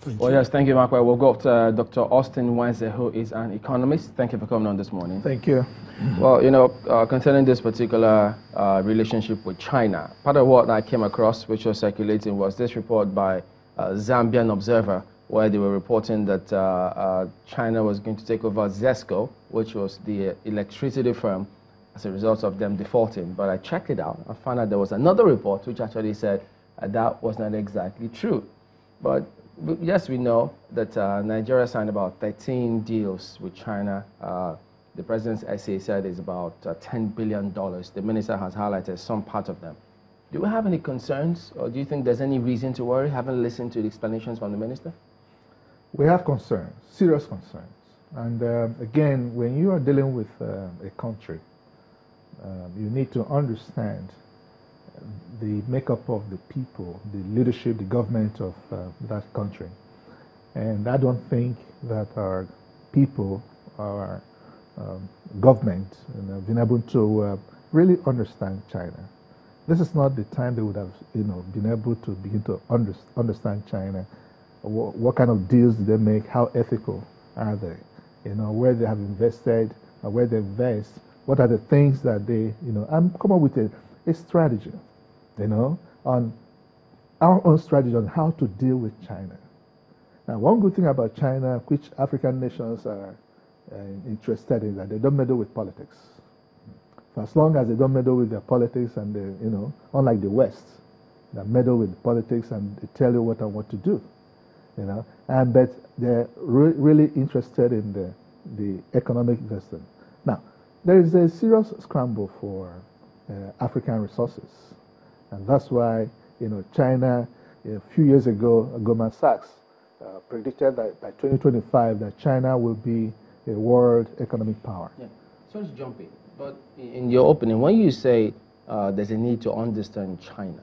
Well, yes, thank you, Mark. We'll go to Dr. Austin Nweze, who is an economist. Thank you for coming on this morning. Thank you. Well, concerning this particular relationship with China, part of what I came across, which was circulating, was this report by Zambian Observer, where they were reporting that China was going to take over ZESCO, which was the electricity firm, as a result of them defaulting. But I checked it out. I found out there was another report which actually said that was not exactly true. But yes, we know that Nigeria signed about 13 deals with China. The president's essay said it's about $10 billion. The minister has highlighted some part of them. Do we have any concerns, or do you think there's any reason to worry, having listened to the explanations from the minister? We have concerns, serious concerns. And again, when you are dealing with a country, you need to understand the makeup of the people, the leadership, the government of that country. And I don't think that our people, our government, been able to really understand China. This is not the time they would have, been able to begin to understand China. What kind of deals do they make? How ethical are they? Where they have invested, where they invest. What are the things that they, and come up with a strategy, on our own strategy on how to deal with China. Now, one good thing about China, which African nations are interested in, that they don't meddle with politics. For as long as they don't meddle with their politics, and they, unlike the West, that meddle with politics and they tell you what and what to do, but they're really interested in the economic investment. Now, there is a serious scramble for African resources, and that's why China, a few years ago, Goldman Sachs predicted that by 2025 that China will be a world economic power. Yeah. Sorry to jump in, but in your opening, when you say there's a need to understand China,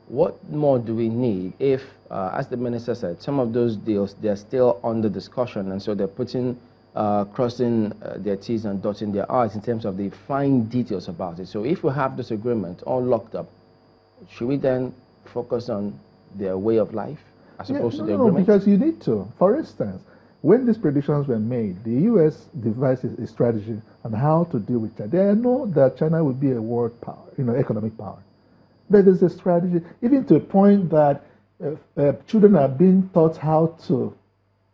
what more do we need if, as the minister said, some of those deals, they're still under discussion, and so they're putting, crossing their T's and dotting their I's in terms of the fine details about it. So if we have this agreement all locked up, should we then focus on their way of life as opposed to the agreement? No, because you need to. For instance, when these predictions were made, the U.S. devised a strategy on how to deal with China. They know that China will be a world power, economic power. But there's a strategy, even to a point that children are being taught how to,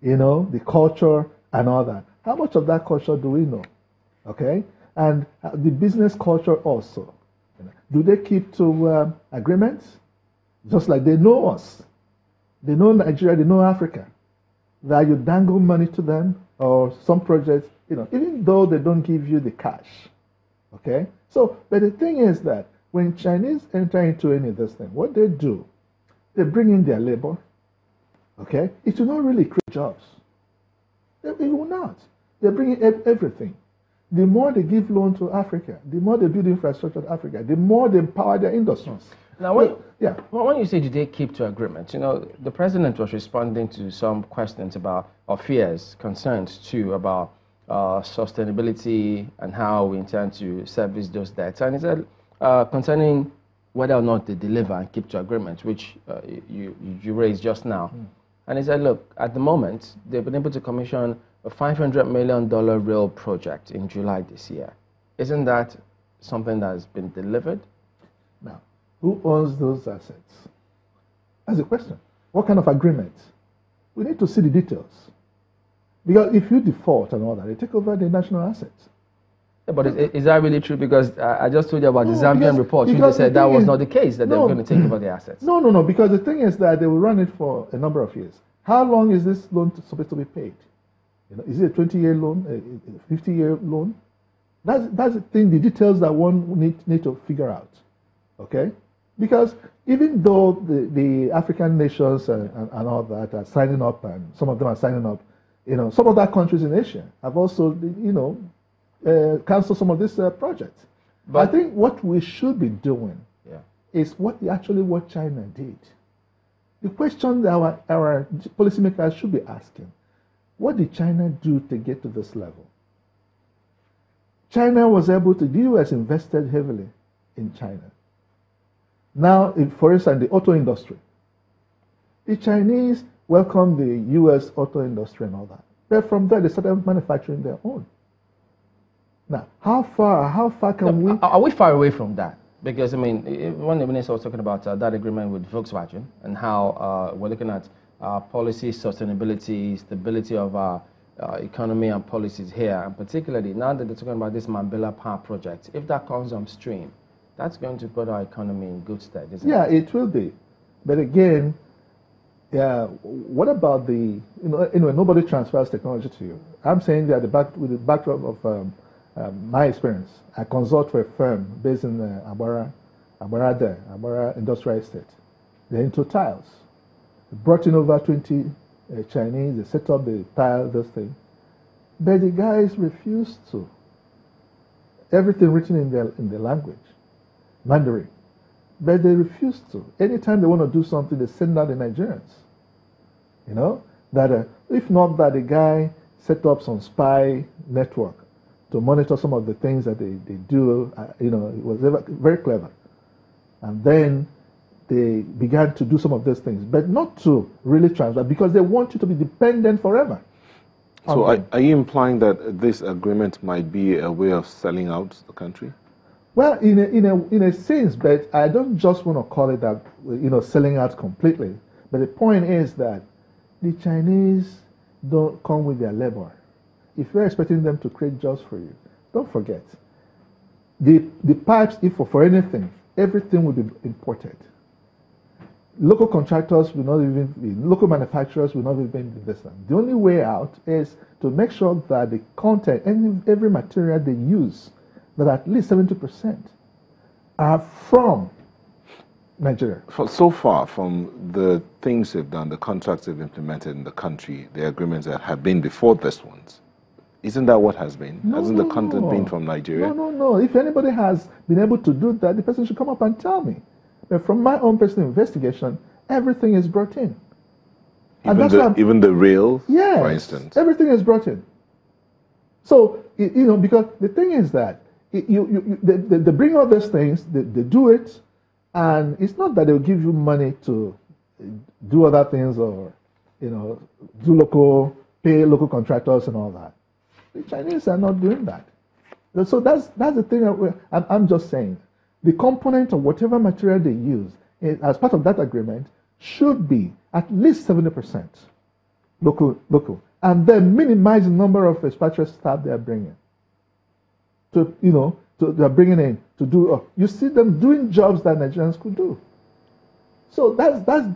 the culture and all that. How much of that culture do we know? Okay? And the business culture also. Do they keep to agreements? Just like they know us. They know Nigeria, they know Africa. That you dangle money to them or some projects, even though they don't give you the cash. Okay? So, but the thing is that when Chinese enter into any of this thing, what they do, they bring in their labor. Okay? It will not really create jobs. It will not. They bring in everything. The more they give loan to Africa, the more they build infrastructure to Africa, the more they empower their industries. Now, when you say do they keep to agreements, the president was responding to some questions about, or fears, concerns too, about sustainability and how we intend to service those debts. And he said, concerning whether or not they deliver and keep to agreements, which you raised just now. And he said, look, at the moment, they've been able to commission a $500 million rail project in July this year. Isn't that something that has been delivered? Now, who owns those assets? That's the question. What kind of agreement? We need to see the details. Because if you default and all that, they take over the national assets. Yeah, but is that really true? Because I just told you about the Zambian report. You said that was not the case, that they were going to take over the assets. No, because the thing is that they will run it for a number of years. How long is this loan supposed to be paid? Is it a 20-year loan, a 50-year loan? That's the thing, the details that one need to figure out, okay? Because even though the African nations and all that are signing up, and some of them are signing up, some other countries in Asia have also, canceled some of these projects. But I think what we should be doing is what China did. The question that our policymakers should be asking, what did China do to get to this level? China was able to, the US invested heavily in China. Now, for instance, the auto industry. The Chinese welcomed the U.S. auto industry and all that. But from there, they started manufacturing their own. Now, how far can we? Are we far away from that? Because, I mean, when the minister was talking about that agreement with Volkswagen and how we're looking at policy, sustainability, stability of our economy and policies here, and particularly now that they're talking about this Mambila Power project, if that comes on stream, that's going to put our economy in good stead, isn't it? Yeah, it will be. But again, what about the, nobody transfers technology to you. I'm saying that with the backdrop of my experience, I consult for a firm based in Abara Industrial Estate. They're into tiles. They brought in over 20 Chinese, they set up the tile, this thing. But the guys refused to. Everything written in their language, Mandarin. But they refused to. Anytime they want to do something, they send out the Nigerians. You know? That if not that the guy set up some spy network to monitor some of the things that they do, it was very clever. And then they began to do some of those things, but not to really transfer, because they want you to be dependent forever. So are you implying that this agreement might be a way of selling out the country? Well, in a sense, but I don't just want to call it that, selling out completely. But the point is that the Chinese don't come with their labor. If you're expecting them to create jobs for you, don't forget, the pipes, if for anything, everything will be imported. Local contractors will not even be, local manufacturers will not even be invested. The only way out is to make sure that the content, every material they use, that at least 70% are from Nigeria. So far, from the things they've done, the contracts they've implemented in the country, the agreements that have been before this ones, isn't that what has been? Hasn't the content been from Nigeria? No. If anybody has been able to do that, the person should come up and tell me. But from my own personal investigation, everything is brought in. Even the rails, yes, for instance? Everything is brought in. So, because the thing is that they bring all these things, they do it, and it's not that they'll give you money to do other things or, pay local contractors and all that. The Chinese are not doing that. So that's the thing I'm just saying. The component of whatever material they use as part of that agreement should be at least 70% local, and then minimize the number of expatriate staff they are bringing. They're bringing in to do. You see them doing jobs that Nigerians could do. So that's